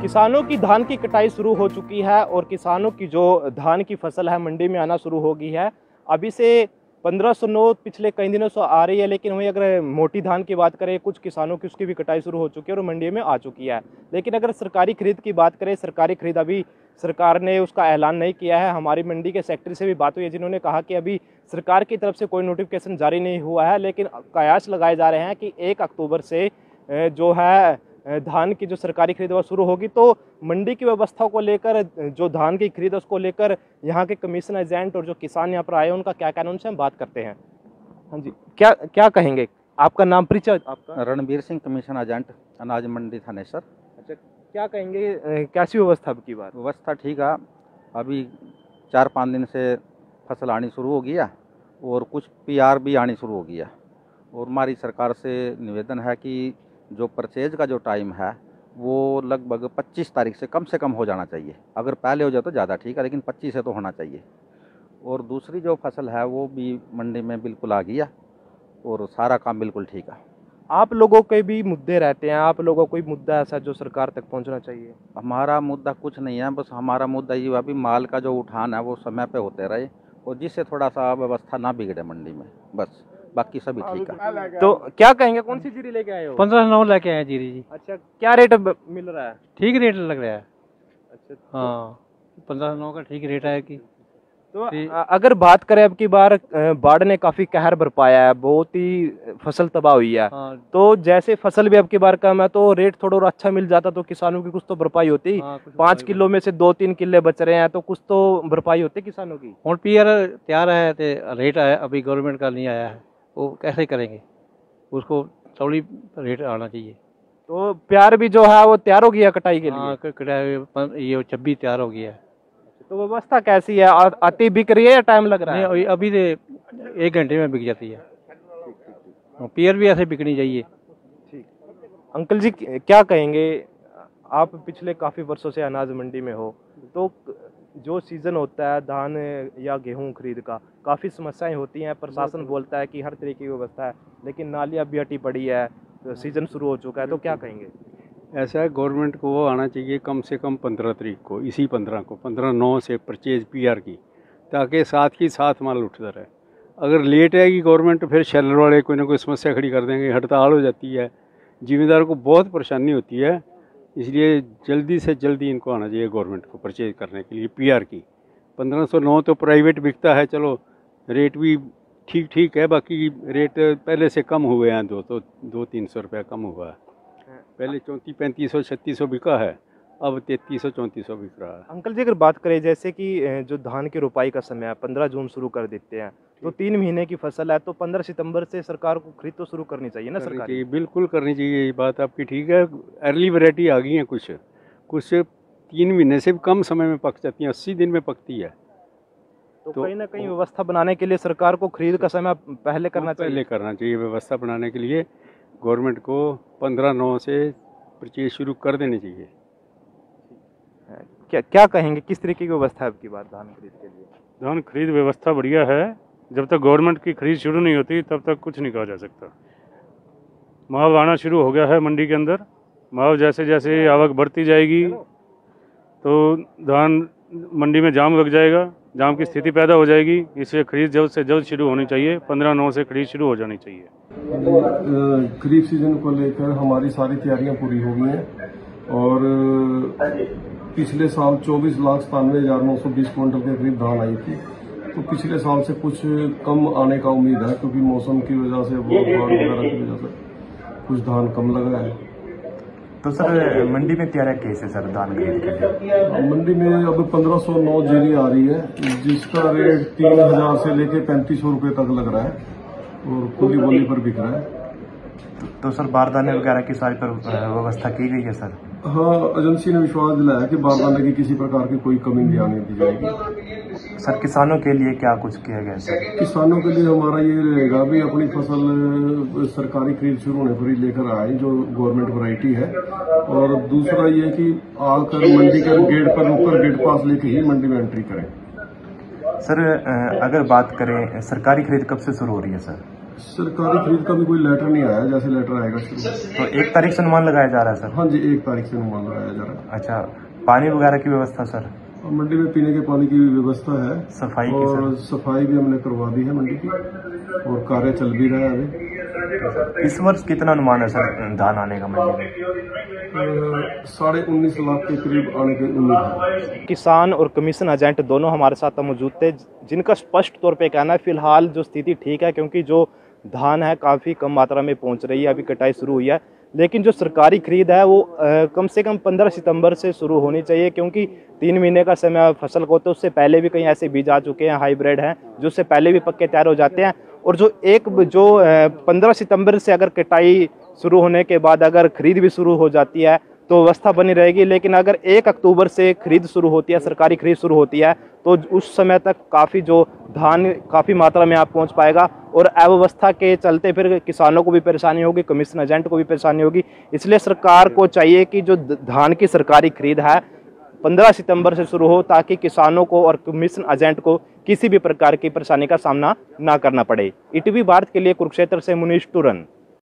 किसानों की धान की कटाई शुरू हो चुकी है और किसानों की जो धान की फसल है मंडी में आना शुरू हो गई है। अभी से 1509 पिछले कई दिनों से आ रही है, लेकिन वहीं अगर मोटी धान की बात करें कुछ किसानों की उसकी भी कटाई शुरू हो चुकी है और मंडी में आ चुकी है। लेकिन अगर सरकारी खरीद की बात करें, सरकारी खरीद अभी सरकार ने उसका ऐलान नहीं किया है। हमारी मंडी के सेक्रेटरी से भी बात हुई है जिन्होंने कहा कि अभी सरकार की तरफ से कोई नोटिफिकेशन जारी नहीं हुआ है, लेकिन कयास लगाए जा रहे हैं कि 1 अक्टूबर से जो है धान की जो सरकारी खरीद वो शुरू होगी। तो मंडी की व्यवस्था को लेकर, जो धान की खरीद उसको लेकर यहाँ के कमीशन एजेंट और जो किसान यहाँ पर आए उनका क्या कहना, उनसे हम बात करते हैं। हाँ जी, क्या कहेंगे? आपका नाम, परिचय आपका? रणबीर सिंह, कमीशन एजेंट, अनाज मंडी थानेसर। अच्छा, क्या कहेंगे, कैसी व्यवस्था की बात? व्यवस्था ठीक है। अभी 4-5 दिन से फसल आनी शुरू हो गई है और कुछ PR भी आनी शुरू हो गई है। और हमारी सरकार से निवेदन है कि जो परचेज का जो टाइम है वो लगभग 25 तारीख से कम हो जाना चाहिए। अगर पहले हो जाए तो ज़्यादा ठीक है, लेकिन 25 से तो होना चाहिए। और दूसरी जो फसल है वो भी मंडी में बिल्कुल आ गई है और सारा काम बिल्कुल ठीक है। आप लोगों के भी मुद्दे रहते हैं, आप लोगों को कोई मुद्दा ऐसा जो सरकार तक पहुंचना चाहिए? हमारा मुद्दा कुछ नहीं है, बस हमारा मुद्दा ये है भी माल का जो उठान है वो समय पे होते रहे और जिससे थोड़ा सा व्यवस्था ना बिगड़े मंडी में, बस बाकी सभी ठीक है। तो क्या कहेंगे, कौन सी जीरी लेके आए हो? 1509 लेके आए जीरी जी। अच्छा, क्या रेट मिल रहा है? ठीक रेट लग रहा है। अच्छा, हाँ, 1509 का ठीक रेट है कि तो अगर बात करें अब की बार बाढ़ ने काफी कहर बरपाया है, बहुत ही फसल तबाह हुई है। हाँ, तो जैसे फसल भी अब की बार कम है तो रेट थोड़ा और अच्छा मिल जाता तो किसानों की कुछ तो भरपाई होती। हाँ, 5 किलो में से 2-3 किले बच रहे हैं तो कुछ तो भरपाई होती किसानों की। और PR तैयार है तो रेट आया, अभी गवर्नमेंट का नहीं आया है, वो कैसे करेंगे? उसको थोड़ी रेट आना चाहिए। तो प्यार भी जो है वो तैयार हो गया कटाई के लिए? हाँ, कटाई ये 26 तैयार हो गया है। तो व्यवस्था कैसी है? आती बिक रही है या टाइम लग रहा है? नहीं, अभी से 1 घंटे में बिक जाती है। PR भी ऐसे बिकनी चाहिए। ठीक। अंकल जी, क्या कहेंगे, आप पिछले काफ़ी वर्षों से अनाज मंडी में हो, तो जो सीज़न होता है धान या गेहूं खरीद का, काफ़ी समस्याएं होती हैं। प्रशासन बोलता है कि हर तरीके की व्यवस्था है, लेकिन नालियाँ भी हटी पड़ी है, तो सीज़न शुरू हो चुका है, तो क्या कहेंगे? ऐसा है, गवर्नमेंट को वो आना चाहिए कम से कम 15 तारीख को, इसी 15/9 से परचेज PR की, ताकि साथ ही साथ माल उठता रहे। अगर लेट आएगी गवर्नमेंट तो फिर शेलर वाले कोई ना कोई समस्या खड़ी कर देंगे, हड़ताल हो जाती है, जिम्मेदार को बहुत परेशानी होती है। इसलिए जल्दी से जल्दी इनको आना चाहिए गवर्नमेंट को परचेज करने के लिए PR की। 1509 तो प्राइवेट बिकता है, चलो रेट भी ठीक है, बाकी रेट पहले से कम हुए हैं, 200-300 रुपये कम हुआ है। पहले 3400-3500 3600 बिका है, अब 3300-3400 बिक रहा है। अंकल जी, अगर बात करें जैसे कि जो धान की रोपाई का समय है 15 जून शुरू कर देते हैं, तो 3 महीने की फसल है, तो 15 सितंबर से सरकार को खरीद तो शुरू करनी चाहिए ना? सरकार बिल्कुल करनी चाहिए, ये बात आपकी ठीक है। अर्ली वैरायटी आ गई है, कुछ 3 महीने से भी कम समय में पक जाती है, 80 दिन में पकती है। तो कहीं ना कहीं व्यवस्था बनाने के लिए सरकार को खरीद का समय पहले करना चाहिए। व्यवस्था बनाने के लिए गवर्नमेंट को 15/9 से परचेज शुरू कर देनी चाहिए। क्या कहेंगे, किस तरीके की व्यवस्था है आपकी बात धान खरीद के लिए? धान खरीद व्यवस्था बढ़िया है। जब तक गवर्नमेंट की खरीद शुरू नहीं होती तब तक कुछ नहीं कहा जा सकता। माव आना शुरू हो गया है मंडी के अंदर। माव जैसे जैसे आवक बढ़ती जाएगी तो धान मंडी में जाम लग जाएगा, जाम की स्थिति पैदा हो जाएगी। इसलिए खरीद जल्द से जल्द शुरू होनी चाहिए, 15/9 से खरीद शुरू हो जानी चाहिए। खरीफ सीजन को लेकर हमारी सारी तैयारियां पूरी हो गई हैं और पिछले साल 24,97,920 क्विंटल के करीब धान आई थी। तो पिछले साल से कुछ कम आने का उम्मीद है, क्योंकि मौसम की वजह से, बाढ़ वगैरह की वजह से कुछ धान कम लगा है। तो सर मंडी में तैयारियां कैसे सर धान खरीद के लिए? मंडी में अब 1509 जीरी आ रही है, जिसका रेट 3000 से लेके 3500 रुपये तक लग रहा है और खुली बोली पर बिक रहा है। तो सर बारदाने वगैरह की सारी व्यवस्था की गई है सर? हाँ, एजेंसी ने विश्वास दिलाया कि बारदाने की किसी प्रकार की कोई कमी नहीं आने दी जाएगी। सर किसानों के लिए क्या कुछ किया गया सर? किसानों के लिए हमारा ये रहेगा भी अपनी फसल सरकारी खरीद शुरू होने पर ही लेकर आए, जो गवर्नमेंट वैरायटी है। और दूसरा ये कि आकर मंडी के गेट पर रुककर गेट पास लेके ही मंडी में एंट्री करें। सर अगर बात करें सरकारी खरीद कब से शुरू हो रही है सर? सरकारी खरीद का भी कोई लेटर नहीं आया, जैसे लेटर आएगा शुरू। तो 1 तारीख से अनुमान लगाया जा रहा है सर? हाँ जी, 1 तारीख से अनुमान लगाया जा रहा है। अच्छा, पानी वगैरह की व्यवस्था सर? मंडी में पीने के पानी की व्यवस्था है, सफाई की और सफाई भी हमने करवा दी है मंडी की, और कार्य चल भी रहा है अभी। इस वर्ष कितना अनुमान है सर धान आने का मंडी में? 19.5 लाख के करीब आने की उम्मीद है। किसान और कमीशन एजेंट दोनों हमारे साथ मौजूद थे, जिनका स्पष्ट तौर पे कहना है फिलहाल जो स्थिति ठीक है, क्योंकि जो धान है काफ़ी कम मात्रा में पहुंच रही है, अभी कटाई शुरू हुई है। लेकिन जो सरकारी खरीद है वो कम से कम 15 सितंबर से शुरू होनी चाहिए, क्योंकि 3 महीने का समय फसल को, तो उससे पहले भी कहीं ऐसे बीज आ चुके हैं हाइब्रिड हैं जो उससे पहले भी पक्के तैयार हो जाते हैं। और जो 15 सितंबर से अगर कटाई शुरू होने के बाद अगर खरीद भी शुरू हो जाती है तो व्यवस्था बनी रहेगी। लेकिन अगर 1 अक्टूबर से खरीद शुरू होती है, सरकारी खरीद शुरू होती है, तो उस समय तक काफ़ी जो धान काफ़ी मात्रा में आप पहुंच पाएगा, और अव्यवस्था के चलते फिर किसानों को भी परेशानी होगी, कमीशन एजेंट को भी परेशानी होगी। इसलिए सरकार को चाहिए कि जो धान की सरकारी खरीद है 15 सितंबर से शुरू हो, ताकि किसानों को और कमीशन एजेंट को किसी भी प्रकार की परेशानी का सामना ना करना पड़े। ईटीवी भारत के लिए कुरुक्षेत्र से मुनीश तुरन।